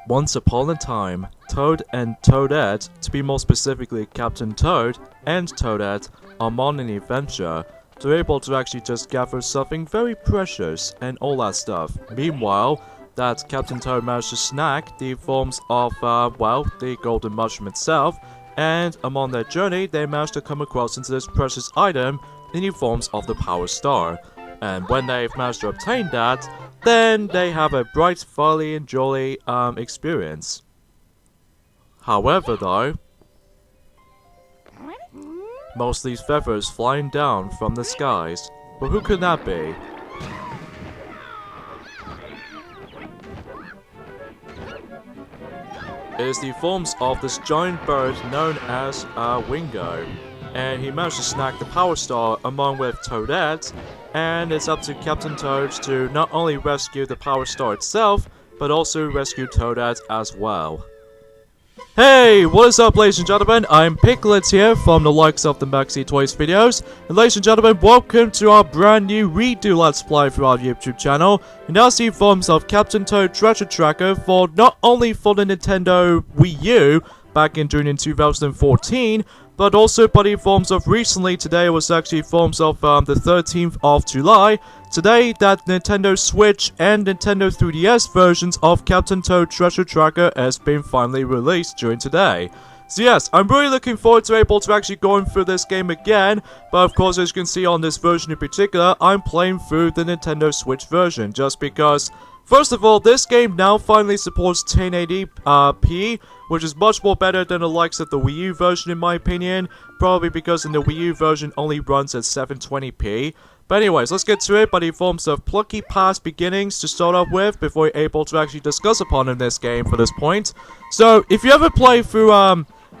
Once upon a time, Toad and Toadette, to be more specifically Captain Toad and Toadette, are on an adventure. They're able to actually just gather something very precious and all that stuff. Meanwhile, that Captain Toad managed to snag the forms of, the golden mushroom itself, and among their journey, they managed to come across into this precious item in the forms of the Power Star. And when they've managed to obtain that, then they have a bright, folly, and jolly experience. However, though, most of these feathers flying down from the skies. But who could that be? It is the forms of this giant bird known as Wingo. And he managed to snag the Power Star along with Toadette, and it's up to Captain Toad to not only rescue the Power Star itself, but also rescue Toadette as well. Hey, what is up, ladies and gentlemen? I'm Piglet here from the likes of the Maxi Toys videos, and ladies and gentlemen, welcome to our brand new redo Let's Play for our YouTube channel. We now see forms of Captain Toad Treasure Tracker for not only for the Nintendo Wii U back in June in 2014, but also by the forms of recently. Today was actually forms of the 13th of July. Today, that Nintendo Switch and Nintendo 3DS versions of Captain Toad Treasure Tracker has been finally released during today. So yes, I'm really looking forward to able to actually going through this game again, but of course, as you can see on this version in particular, I'm playing through the Nintendo Switch version, just because, first of all, this game now finally supports 1080p, which is much more better than the likes of the Wii U version in my opinion, probably because in the Wii U version only runs at 720p. But anyways, let's get to it by the forms of plucky past beginnings to start off with before you're able to actually discuss upon in this game for this point. So, if you ever play through,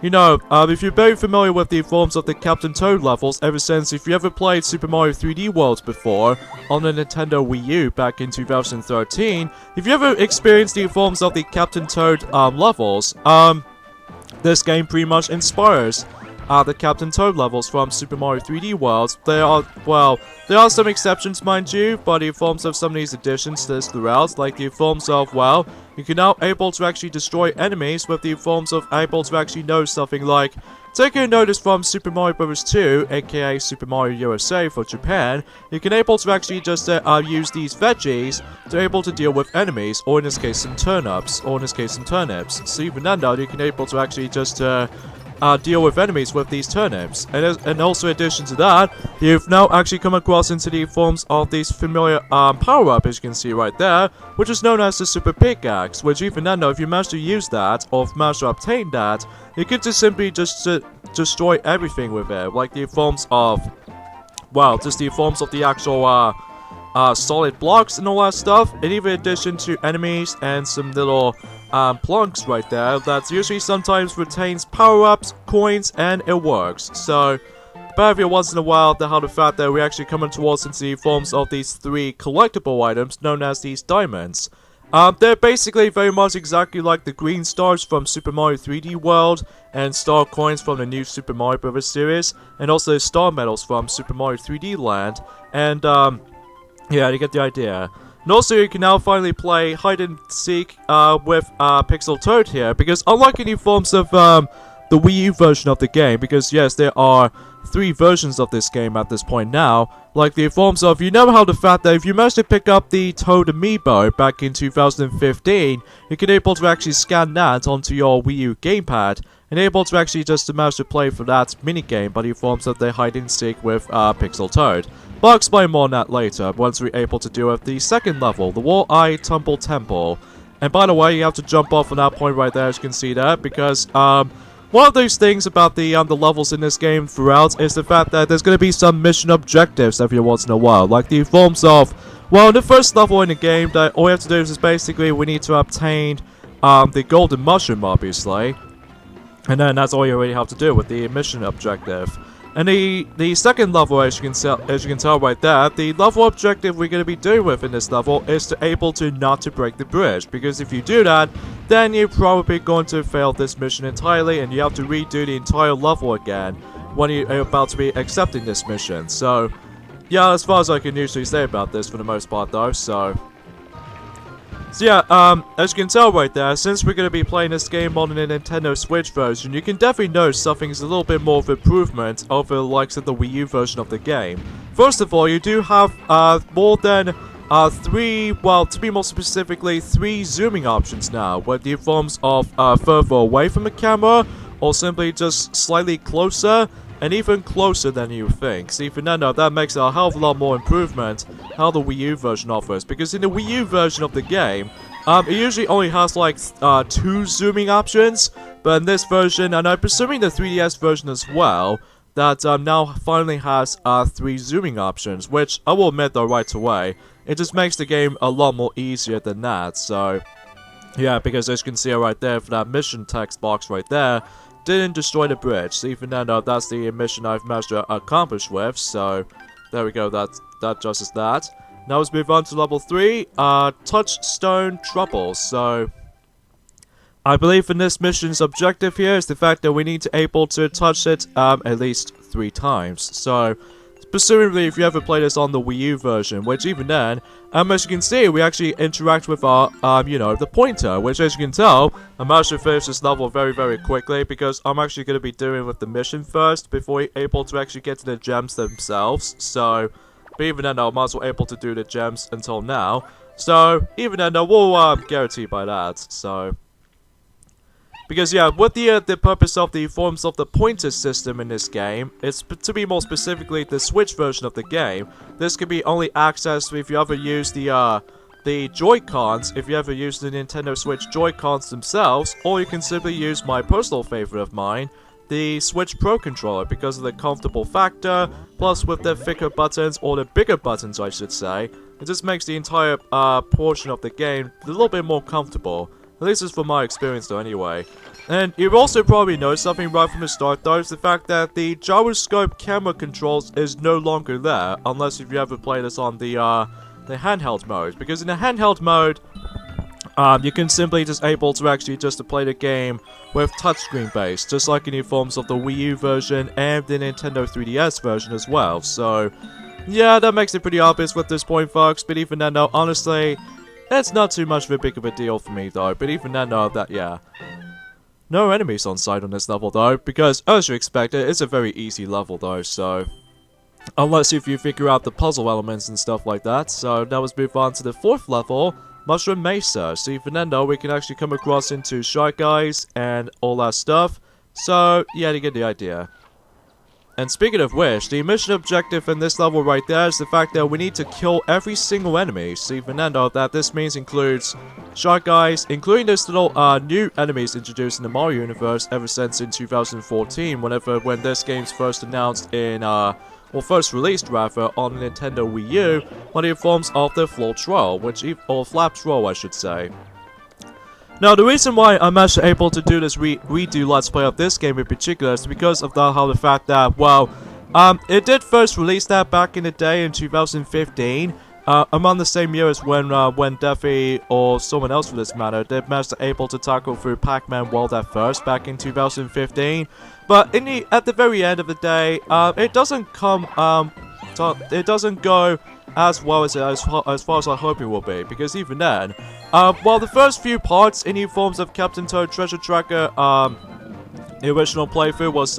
if you're very familiar with the forms of the Captain Toad levels, ever since if you ever played Super Mario 3D World before on the Nintendo Wii U back in 2013, if you ever experienced the forms of the Captain Toad levels, this game pretty much inspires the Captain Toad levels from Super Mario 3D World. There are some exceptions, mind you, but the forms of some of these additions to this throughout, like the forms of, you can now able to actually destroy enemies with the forms of able to actually know something like, taking a notice from Super Mario Bros. 2, aka Super Mario USA for Japan, you can able to actually just use these veggies to able to deal with enemies, or in this case some turnips. So even then though, you can able to actually just deal with enemies with these turnips. And also in addition to that, you've now actually come across into the forms of these familiar power-up, as you can see right there, which is known as the Super Pickaxe, which even then though, if you manage to use that, or if you manage to obtain that, you can just simply just destroy everything with it, like the forms of, just the forms of the actual solid blocks and all that stuff, and even in addition to enemies and some little plunks right there that usually sometimes retains power-ups, coins, and it works. So, better once in a while the fact that we're actually coming towards into the forms of these three collectible items known as these diamonds. They're basically very much exactly like the green stars from Super Mario 3D World, and star coins from the new Super Mario Bros. Series, and also star medals from Super Mario 3D Land, and yeah, you get the idea. And also, you can now finally play hide and seek with Pixel Toad here, because unlike any forms of the Wii U version of the game, because yes, there are 3 versions of this game at this point now, like the forms of, you know how the fact that if you managed to pick up the Toad Amiibo back in 2015, you can able to actually scan that onto your Wii U gamepad, and able to actually just manage to play for that minigame by the forms of the hide and seek with Pixel Toad. But I'll explain more on that later, once we're able to deal with the second level, the Wall-Eye Tumble Temple. And by the way, you have to jump off on that point right there, as you can see there, because one of those things about the levels in this game throughout is the fact that there's going to be some mission objectives every once in a while, like the forms of, the first level in the game, that all you have to do is basically we need to obtain the golden mushroom, obviously. And then that's all you really have to do with the mission objective. And the second level, as you can tell right there, the level objective we're going to be doing with in this level is to able to not to break the bridge. Because if you do that, then you're probably going to fail this mission entirely, and you have to redo the entire level again when you're about to be accepting this mission. So, yeah, as far as I can usually say about this for the most part though, so So yeah, as you can tell right there, since we're going to be playing this game on the Nintendo Switch version, you can definitely notice something's a little bit more of improvement over the likes of the Wii U version of the game. First of all, you do have more than three, well, to be more specifically, 3 zooming options now, whether in forms of further away from the camera, or simply just slightly closer, and even closer than you think. See, Fernando, that makes a hell of a lot more improvement how the Wii U version offers, because in the Wii U version of the game, it usually only has like 2 zooming options, but in this version, and I'm presuming the 3DS version as well, that now finally has 3 zooming options, which I will admit though right away, it just makes the game a lot more easier than that. So yeah, because as you can see right there for that mission text box right there, didn't destroy the bridge. So even then, that's the mission I've managed to accomplish with. So there we go. That justice that. Now let's move on to level 3. Touchstone Troubles. So I believe in this mission's objective here is the fact that we need to able to touch it at least 3 times. So presumably if you ever play this on the Wii U version, which even then, as you can see, we actually interact with our, the pointer, which as you can tell, I'm actually finish this level very, very quickly, because I'm actually going to be doing with the mission first, before we're able to actually get to the gems themselves. So, but even then, I'm also able to do the gems until now. So, even then, we'll guarantee by that, so... Because yeah, with the purpose of the forms of the pointer system in this game, it's to be more specifically the Switch version of the game. This can be only accessed if you ever use the Joy-Cons, if you ever use the Nintendo Switch Joy-Cons themselves, or you can simply use my personal favorite of mine, the Switch Pro Controller, because of the comfortable factor, plus with the thicker buttons, or the bigger buttons I should say, it just makes the entire portion of the game a little bit more comfortable. At least it's from my experience though anyway. And you've also probably noticed something right from the start though, is the fact that the gyroscope camera controls is no longer there, unless if you ever play this on the handheld mode. Because in the handheld mode, you can simply just able to actually just to play the game with touchscreen based, just like in the forms of the Wii U version and the Nintendo 3DS version as well. So, yeah, that makes it pretty obvious with this point folks, but even then though, honestly, it's not too much of a big of a deal for me though, but even then yeah. No enemies on sight on this level though, because as you expected, it's a very easy level though, so... Unless if you figure out the puzzle elements and stuff like that. So now let's move on to the 4th level, Mushroom Mesa. So even then though, we can actually come across into Shy Guys and all that stuff. So yeah, you get the idea. And speaking of which, the mission objective in this level right there is the fact that we need to kill every single enemy. So even then though, that this means includes Shy Guys, including those little new enemies introduced in the Mario universe ever since in 2014, when this game's first announced in, or first released rather, on Nintendo Wii U, when it forms of the Floor Troll, or Flap Troll I should say. Now, the reason why I'm actually able to do this redo Let's Play of this game in particular is because of the fact that, well, it did first release that back in the day in 2015, around the same year as when Defi, or someone else for this matter, did manage to able to tackle through Pac-Man World at first back in 2015. But at the very end of the day, it doesn't go as well as far as I hope it will be, because even then, while the first few parts in the forms of Captain Toad Treasure Tracker, the original playthrough was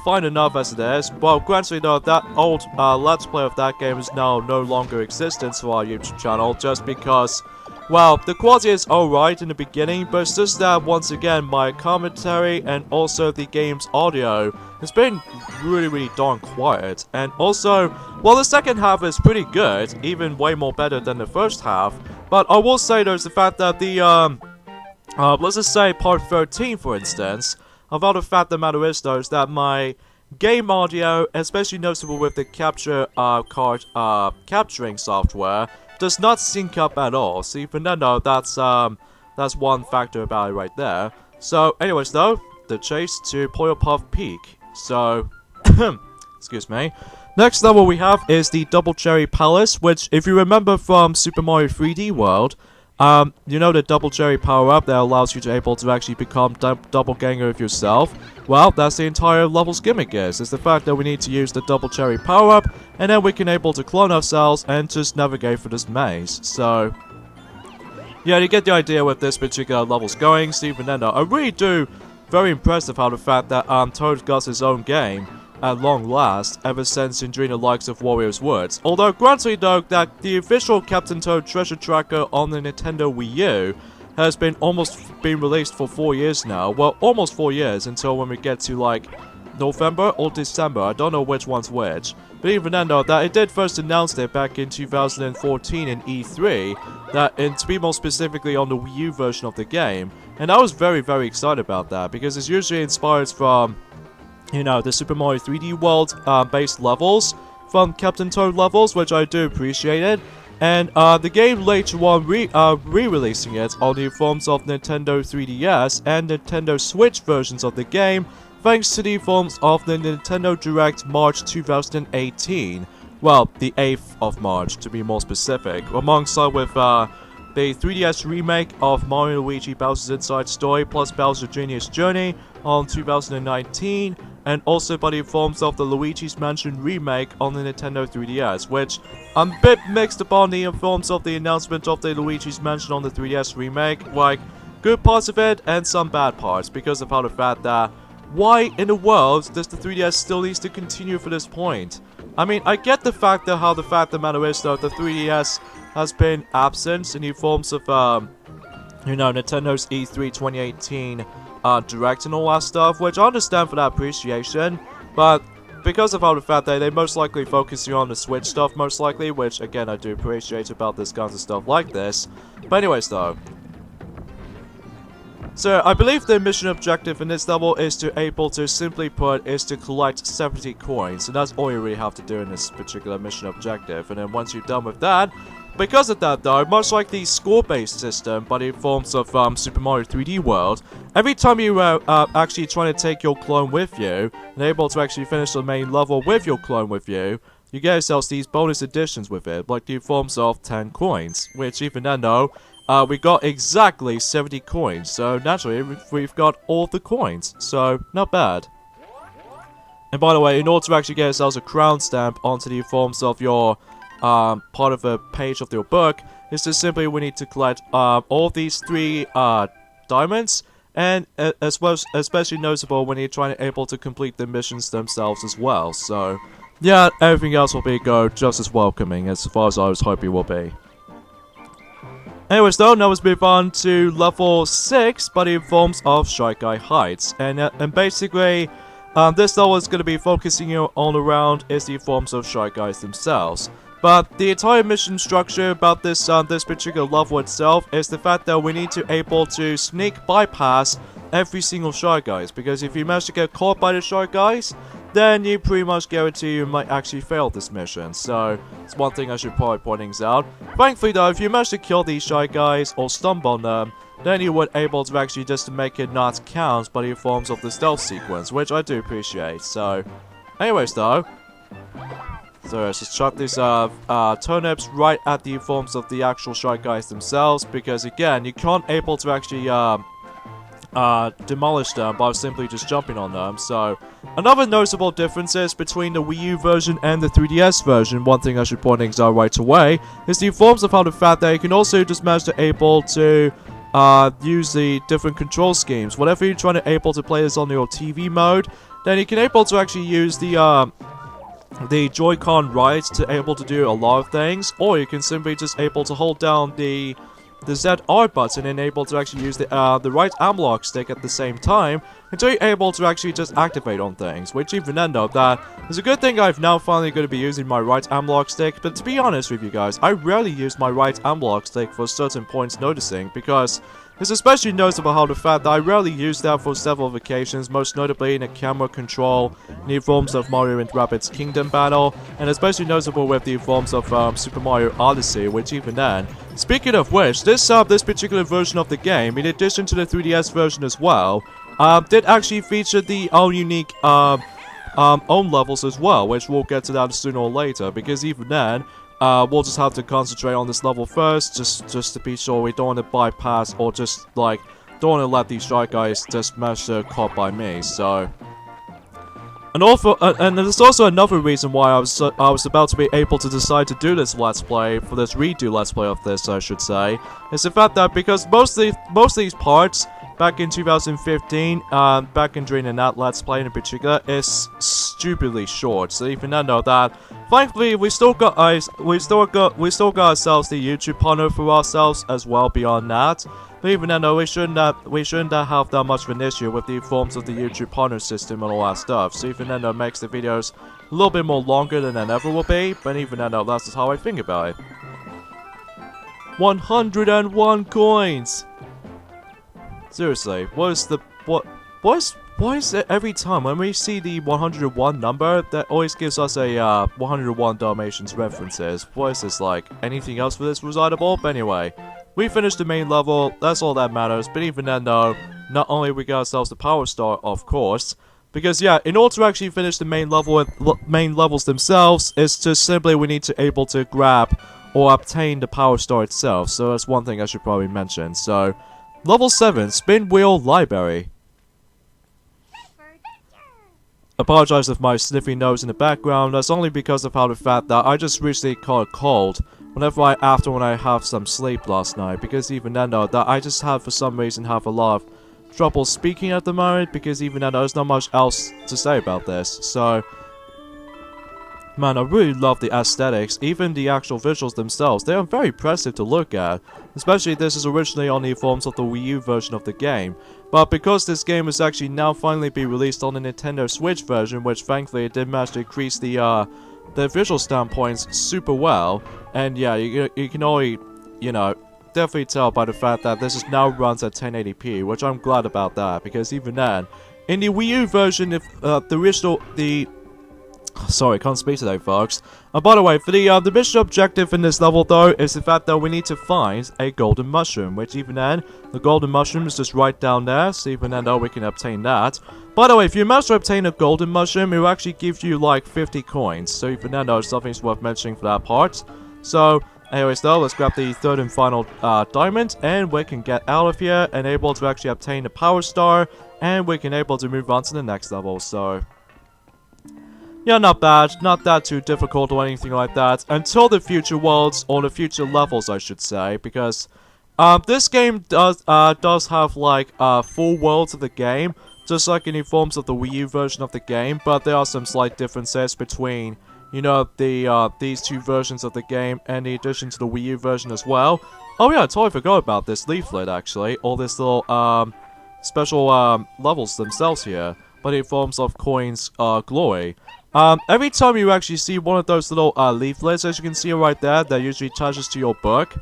fine enough as it is, well, granted though, that old Let's Play of that game is now no longer existent for our YouTube channel, just because, well, the quality is alright in the beginning, but it's just that, once again, my commentary and also the game's audio has been really, really darn quiet. And also, while the second half is pretty good, even way more better than the first half, but I will say there's the fact that the, let's just say part 13, for instance, about the fact the matter is, though, is that my game audio, especially noticeable with the capture card capturing software, does not sync up at all. So even then though, that's one factor about it right there. So anyways though, the chase to Puff Peak. So excuse me. Next level we have is the Double Cherry Palace, which if you remember from Super Mario 3D World, you know the Double Cherry power-up that allows you to able to actually become Doppelganger of yourself? Well, that's the entire level's gimmick is the fact that we need to use the Double Cherry power-up, and then we can able to clone ourselves and just navigate through this maze. So, yeah, you get the idea with this particular level's going. Steve Nintendo, I really do very impressive how the fact that Toad got his own game at long last, ever since enjoying the likes of Warriors Woods. Although, granted though, that the official Captain Toad treasure tracker on the Nintendo Wii U has been released for 4 years now. Well, almost 4 years until when we get to like November or December. I don't know which one's which. But even then though, that it did first announce it back in 2014 in E3, that, and to be more specifically on the Wii U version of the game. And I was very, very excited about that, because it's usually inspired from, you know, the Super Mario 3D World based levels from Captain Toad levels, which I do appreciate it. And the game later on re-releasing it on the forms of Nintendo 3DS and Nintendo Switch versions of the game, thanks to the forms of the Nintendo Direct March 2018. Well, the 8th of March to be more specific, alongside with the 3DS remake of Mario & Luigi Bowser's Inside Story plus Bowser Jr.'s Journey on 2019, and also by the forms of the Luigi's Mansion remake on the Nintendo 3DS, which I'm a bit mixed upon the forms of the announcement of the Luigi's Mansion on the 3DS remake, like good parts of it and some bad parts, because of how the fact that why in the world does the 3DS still needs to continue for this point? I mean, I get the fact that the matter is though, the 3DS has been absent in the forms of, you know, Nintendo's E3 2018 Direct and all that stuff, which I understand for that appreciation, but because of how the fact that they most likely focusing on the Switch stuff, most likely, which again I do appreciate about this kinds of stuff like this. But anyways though, so I believe the mission objective in this level is to simply put, is to collect 70 coins, and that's all you really have to do in this particular mission objective. And then once you're done with that, because of that though, much like the score-based system, but in forms of Super Mario 3D World, every time you actually trying to take your clone with you, and able to actually finish the main level with your clone with you, you get yourselves these bonus additions with it, like the forms of 10 coins, which even then though, we got exactly 70 coins, so naturally we've got all the coins, so not bad. And by the way, in order to actually get yourselves a crown stamp onto the forms of your part of a page of your book, is to simply we need to collect all these 3 diamonds, and as well, especially noticeable when you're trying to able to complete the missions themselves as well. So yeah, everything else will be just as welcoming as far as I was hoping will be. Anyways though, now let's move on to level 6, but in forms of Shy Guy Heights, and basically this level is going to be focusing on around is the forms of Shy Guys themselves. But the entire mission structure about this particular level itself is the fact that we need to able to sneak bypass every single Shy Guys, because if you manage to get caught by the Shy Guys, then you pretty much guarantee you might actually fail this mission. So it's one thing I should probably point out. Thankfully though, if you manage to kill these Shy Guys or stumble on them, then you would able to actually just make it not count by the forms of the stealth sequence, which I do appreciate. So anyways though, so let's just chuck these turnips right at the forms of the actual Shy Guys themselves, because again, you can't able to actually demolish them by simply just jumping on them. So another noticeable differences between the Wii U version and the 3DS version, one thing I should point out right away, is the forms of how the fact that you can also just manage to able to use the different control schemes. Whatever you're trying to able to play this on your TV mode, then you can able to actually use the Joy-Con right to able to do a lot of things, or you can simply just able to hold down the ZR button and able to actually use the right analog stick at the same time until you're able to actually just activate on things, which even then though, that is a good thing I've now finally going to be using my right analog stick. But to be honest with you guys, I rarely use my right analog stick for certain points noticing, because it's especially noticeable how the fact that I rarely use that for several occasions, most notably in a camera control, in the forms of Mario and Rabbids Kingdom Battle, and especially noticeable with the forms of Super Mario Odyssey, which even then. Speaking of which, this particular version of the game, in addition to the 3DS version as well, did actually feature the own unique own levels as well, which we'll get to that sooner or later, because even then, we'll just have to concentrate on this level first, just to be sure we don't want to bypass or just like don't want to let these Shy Guys just manage to caught by me. So And also, and there's also another reason why I was about to be able to decide to do this Let's Play, for this redo Let's Play of this, I should say, is the fact that because most of these parts back in 2015, back in during the Let's Play in particular, is stupidly short. So even I know that. Thankfully, we still got ourselves the YouTube partner for ourselves as well. Beyond that, but even then, we shouldn't have that much of an issue with the forms of the YouTube partner system and all that stuff. So even then, it makes the videos a little bit more longer than it ever will be. But even then, that's just how I think about it. 101 coins. Seriously, why is it every time when we see the 101 number, that always gives us a 101 Dalmatians references? What is this like? Anything else for this recitable? But anyway, we finished the main level, that's all that matters. But even then though, not only we got ourselves the Power Star, of course, because yeah, in order to actually finish the main levels themselves, it's just simply we need to able to grab or obtain the Power Star itself. So that's one thing I should probably mention. So, level 7, Spin Wheel Library. Apologize if my sniffy nose in the background, that's only because of how the fact that I just recently caught a cold when I have some sleep last night, because even then though, that I just have for some reason have a lot of trouble speaking at the moment, because even then there's not much else to say about this. So, man, I really love the aesthetics, even the actual visuals themselves. They are very impressive to look at, especially this is originally on the forms of the Wii U version of the game. But because this game is actually now finally be released on the Nintendo Switch version, which thankfully it did manage to increase the visual standpoints super well, and yeah, you can only, you know, definitely tell by the fact that this is now runs at 1080p, which I'm glad about that, because even then, in the Wii U version, if sorry, can't speak today, folks. By the way, for the mission objective in this level, though, is the fact that we need to find a golden mushroom, which even then, the golden mushroom is just right down there, so even then, though, we can obtain that. By the way, if you manage to obtain a golden mushroom, it will actually give you, like, 50 coins, so even then, though, something's worth mentioning for that part. So, anyways, though, let's grab the third and final diamond, and we can get out of here, and able to actually obtain the Power Star, and we can able to move on to the next level, so... yeah, not bad, not that too difficult or anything like that, until the future worlds, or the future levels I should say, because this game does have like full worlds of the game, just like in the forms of the Wii U version of the game, but there are some slight differences between, you know, these two versions of the game, and the addition to the Wii U version as well. Oh yeah, I totally forgot about this leaflet actually, all this little special levels themselves here, but in forms of coins glory. Every time you actually see one of those little leaflets, as you can see right there, that usually attaches to your book,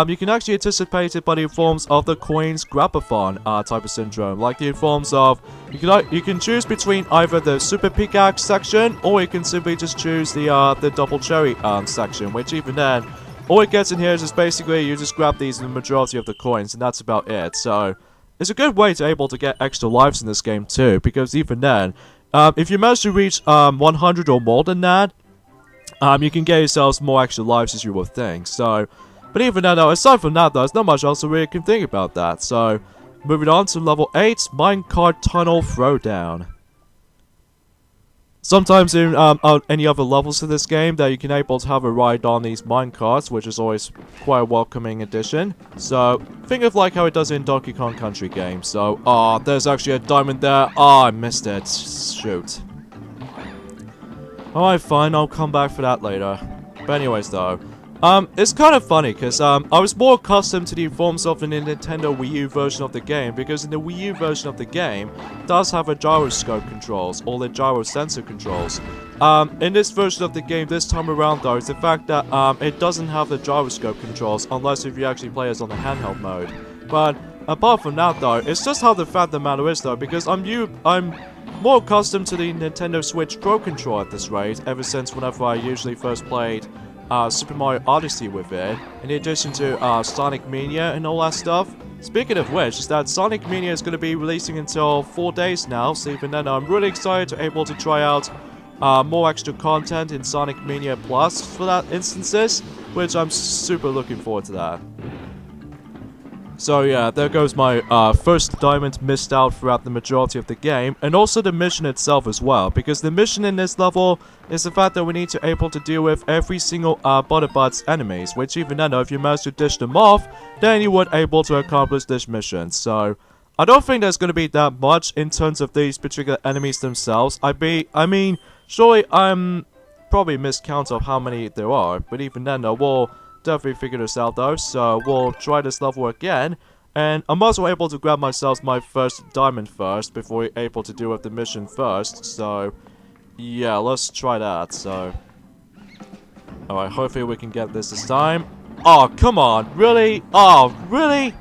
you can actually anticipate it by the forms of the coins grab-a-thon type of syndrome, like the forms of you can choose between either the super pickaxe section, or you can simply just choose the double cherry section, which even then, all it gets in here is just basically you just grab these and the majority of the coins, and that's about it. So it's a good way to able to get extra lives in this game too, because even then, if you manage to reach 100 or more than that, you can get yourselves more extra lives as you would think. So, but even then, though, aside from that, though, there's not much else I really can think about that. So, moving on to level 8, Minecart Tunnel Throwdown. Sometimes in any other levels of this game that you can able to have a ride on these minecarts, which is always quite a welcoming addition. So, think of like how it does in Donkey Kong Country games. So, there's actually a diamond there. I missed it. Shoot. Alright, fine, I'll come back for that later. But anyways, though, it's kind of funny, because, I was more accustomed to the forms of the Nintendo Wii U version of the game, because in the Wii U version of the game, it does have a gyroscope controls, or the gyro sensor controls. In this version of the game, this time around, though, is the fact that, it doesn't have the gyroscope controls, unless if you actually play it on the handheld mode. But, apart from that, though, it's just how the fact of the matter is, though, because I'm more accustomed to the Nintendo Switch Pro Controller at this rate, ever since whenever I usually first played Super Mario Odyssey with it, in addition to Sonic Mania and all that stuff. Speaking of which, is that Sonic Mania is going to be releasing until 4 days now, so even then I'm really excited to able to try out more extra content in Sonic Mania Plus for that instances, which I'm super looking forward to that. So yeah, there goes my first diamond missed out throughout the majority of the game, and also the mission itself as well, because the mission in this level is the fact that we need to able to deal with every single Butterbud's enemies, which even then, if you manage to dish them off, then you would able to accomplish this mission. So I don't think there's going to be that much in terms of these particular enemies themselves. I mean, surely I'm probably miscount of how many there are, but even then, though, we'll definitely figure this out though, so we'll try this level again, and I'm also able to grab myself my first diamond first before we're able to deal with the mission first, so yeah, let's try that. So alright, hopefully we can get this time. Oh, come on, really? Oh, really?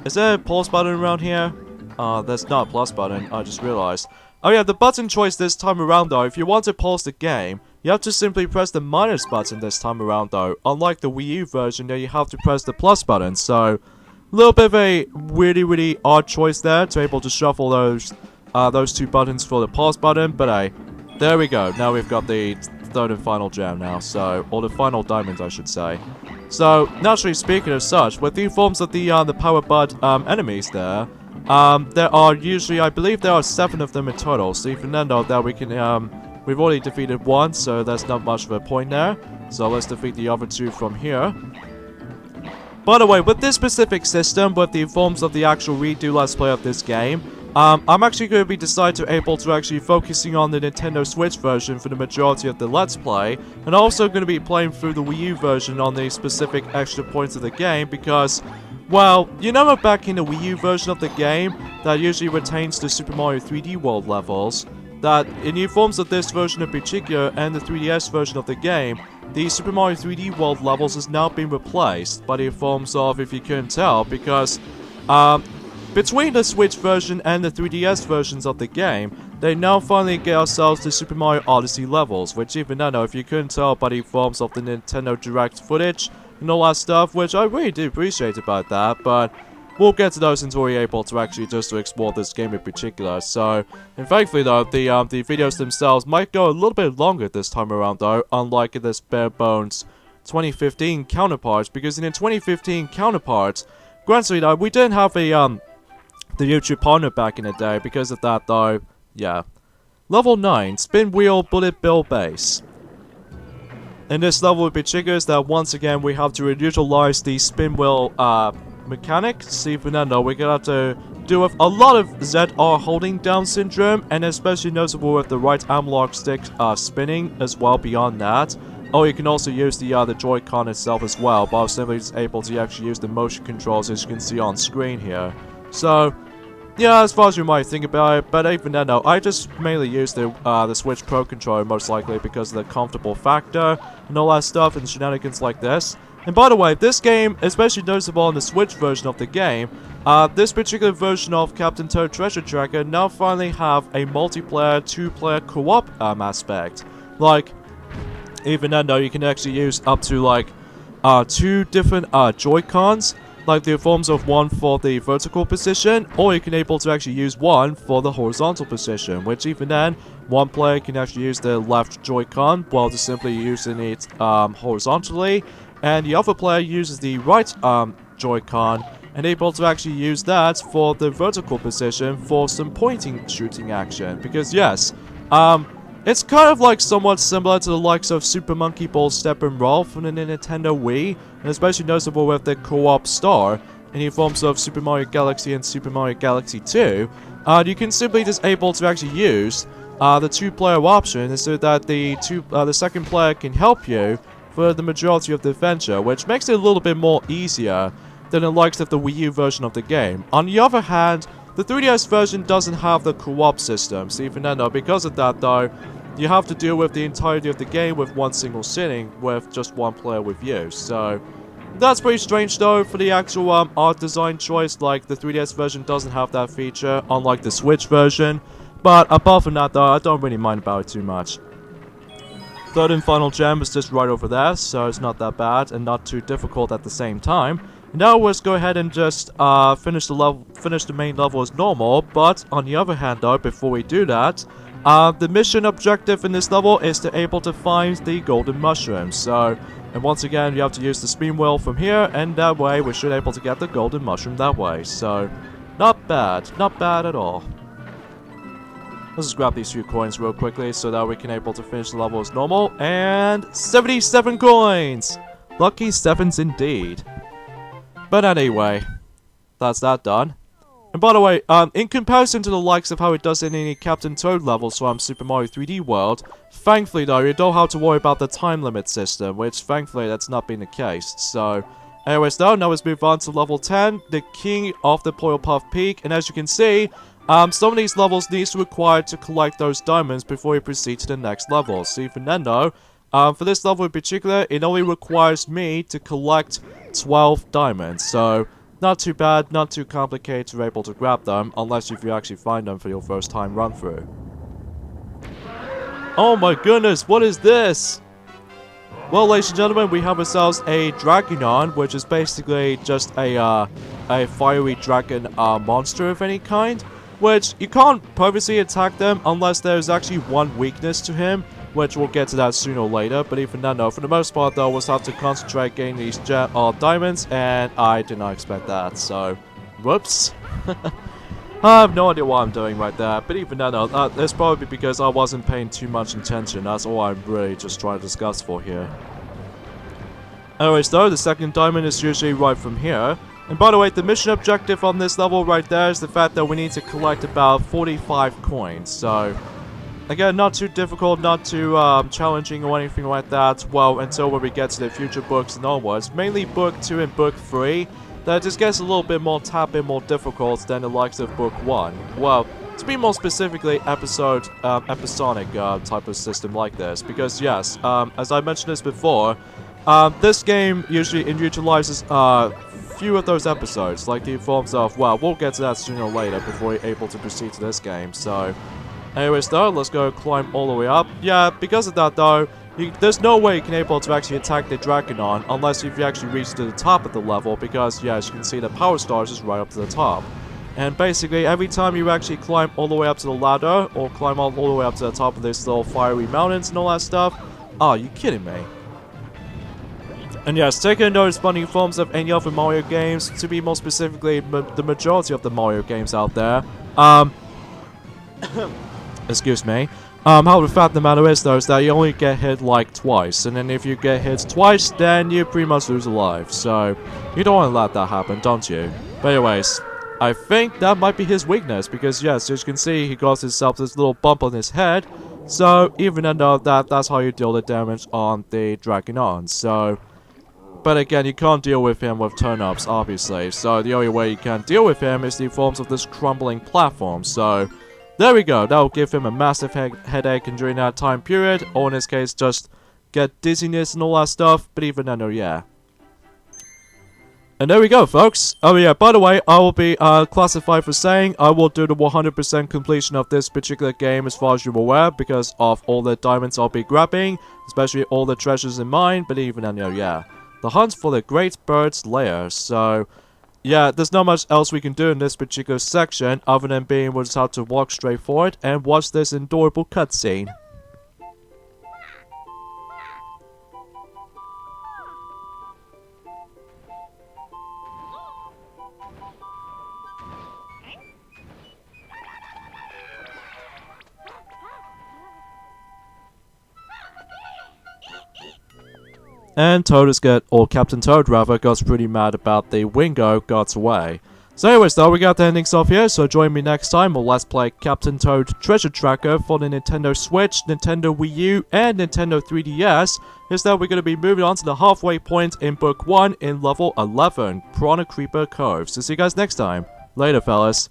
Is there a pause button around here? There's not a plus button, I just realized. Oh yeah, the button choice this time around though, if you want to pause the game, you have to simply press the minus button this time around though. Unlike the Wii U version, there you have to press the plus button. So, a little bit of a really odd choice there to able to shuffle those two buttons for the pause button. But hey, there we go. Now we've got the third and final gem now. So, or the final diamond, I should say. So, naturally speaking of such, with the forms of the Power Bud enemies there are usually, I believe there are 7 of them in total. So even then though, that we can we've already defeated 1, so that's not much of a point there. So let's defeat the other 2 from here. By the way, with this specific system, with the forms of the actual redo Let's Play of this game, I'm actually going to be able to actually focusing on the Nintendo Switch version for the majority of the Let's Play, and also going to be playing through the Wii U version on the specific extra points of the game, because, well, you know back in the Wii U version of the game, that usually retains the Super Mario 3D World levels, that in the forms of this version in particular and the 3DS version of the game, the Super Mario 3D World levels has now been replaced by the forms of, if you couldn't tell, because between the Switch version and the 3DS versions of the game, they now finally get ourselves the Super Mario Odyssey levels, which even then, if you couldn't tell by the forms of the Nintendo Direct footage and all that stuff, which I really do appreciate about that, but we'll get to those until we're able to actually just to explore this game in particular. So, and thankfully though, the videos themselves might go a little bit longer this time around though, unlike in this bare bones 2015 counterparts, because in the 2015 counterparts, granted though, we didn't have a the YouTube partner back in the day. Because of that though, yeah. Level 9, Spin Wheel Bullet Bill Base. In this level in particular is that once again we have to utilize the spin wheel mechanic. See, Fernando, we're gonna have to deal with a lot of ZR holding down syndrome, and especially noticeable with the right analog stick spinning as well beyond that. Oh, you can also use the Joy-Con itself as well, but I was simply just able to actually use the motion controls as you can see on screen here. So, yeah, as far as you might think about it, but even then, no, I just mainly use the Switch Pro controller most likely because of the comfortable factor and all that stuff and shenanigans like this. And by the way, this game, especially noticeable on the Switch version of the game, this particular version of Captain Toad Treasure Tracker now finally have a multiplayer, 2-player co-op aspect. Like, even then though, you can actually use up to like 2 different Joy-Cons, like the forms of one for the vertical position, or you can able to actually use one for the horizontal position, which even then, one player can actually use the left Joy-Con while just simply using it horizontally, and the other player uses the right Joy-Con and able to actually use that for the vertical position for some pointing shooting action. Because yes, it's kind of like somewhat similar to the likes of Super Monkey Ball Step and Roll from the Nintendo Wii, and especially noticeable with the co-op star in the forms of Super Mario Galaxy and Super Mario Galaxy 2. You can simply just able to actually use the 2-player option so that the second player can help you for the majority of the adventure, which makes it a little bit more easier than the likes of the Wii U version of the game. On the other hand, the 3DS version doesn't have the co-op system, so even then though, because of that though, you have to deal with the entirety of the game with one single sitting with just one player with you. So that's pretty strange though for the actual art design choice. Like the 3DS version doesn't have that feature, unlike the Switch version. But apart from that though, I don't really mind about it too much. Third and final gem is just right over there, so it's not that bad and not too difficult at the same time. Now let's go ahead and just finish the main level as normal. But on the other hand though, before we do that, the mission objective in this level is to able to find the golden mushrooms. So And once again, you have to use the spin wheel from here, and that way we should be able to get the golden mushroom that way. So, not bad at all. Let's just grab these few coins real quickly so that we can able to finish the level as normal. And 77 coins! Lucky sevens indeed. But anyway, that's that done. And by the way, in comparison to the likes of how it does in any Captain Toad levels from Super Mario 3D World, thankfully though, you don't have to worry about the time limit system, which thankfully that's not been the case. So, anyways though, now let's move on to level 10, the King of the Poilpuff Peak. And as you can see, some of these levels needs to require to collect those diamonds before you proceed to the next level. So even then though, for this level in particular, it only requires me to collect 12 diamonds. So, not too bad, not too complicated to be able to grab them, unless if you actually find them for your first time run through. Oh my goodness, what is this? Well, ladies and gentlemen, we have ourselves a Dragonon, which is basically just a fiery dragon monster of any kind, which you can't purposely attack them unless there's actually one weakness to him, which we'll get to that sooner or later. But even then, though, for the most part, though, we'll have to concentrate getting these diamonds, and I did not expect that, so whoops. I have no idea what I'm doing right there, but even then, though, that's probably because I wasn't paying too much attention. That's all I'm really just trying to discuss for here. Anyways, though, the second diamond is usually right from here. And by the way, the mission objective on this level right there is the fact that we need to collect about 45 coins. So, again, not too difficult, not too challenging or anything like that. Well, until when we get to the future books and onwards. Mainly book 2 and book 3. That just gets a little bit more more difficult than the likes of book 1. Well, to be more specifically, episodic type of system like this. Because yes, as I mentioned this before, this game usually utilizes few of those episodes, like the forms of, well, we'll get to that sooner or later before we're able to proceed to this game. So, anyways though, let's go climb all the way up. Yeah, because of that though, there's no way you can able to actually attack the Dragonon unless if you actually reach to the top of the level, because yeah, as you can see, the Power Stars is right up to the top. And basically, every time you actually climb all the way up to the ladder, or climb all the way up to the top of this little fiery mountains and all that stuff, are you kidding me? And yes, taking those funny forms of any other Mario games, to be more specifically, the majority of the Mario games out there, excuse me. How the fact of the matter is, though, is that you only get hit like twice, and then if you get hit twice, then you pretty much lose a life. So, you don't want to let that happen, don't you? But anyways, I think that might be his weakness, because yes, as you can see, he got himself this little bump on his head. So, even though that's how you deal the damage on the Dragonon. So, but again, you can't deal with him with turn-ups, obviously. So, the only way you can deal with him is the forms of this crumbling platform. So, there we go. That will give him a massive headache and during that time period, or in this case, just get dizziness and all that stuff. But even then, oh yeah. And there we go, folks. Oh yeah, by the way, I will be classified for saying I will do the 100% completion of this particular game as far as you're aware, because of all the diamonds I'll be grabbing, especially all the treasures in mine. But even then, oh yeah. The hunt for the Great Bird's Lair. So, yeah, there's not much else we can do in this particular section other than being able to have to walk straight forward and watch this adorable cutscene. And Captain Toad rather, got pretty mad about the Wingo got away. So anyways though, we got the endings off here, so join me next time we'll let's play Captain Toad Treasure Tracker for the Nintendo Switch, Nintendo Wii U, and Nintendo 3DS. Instead we're going to be moving on to the halfway point in Book 1 in Level 11, Piranha Creeper Cove. So see you guys next time. Later fellas.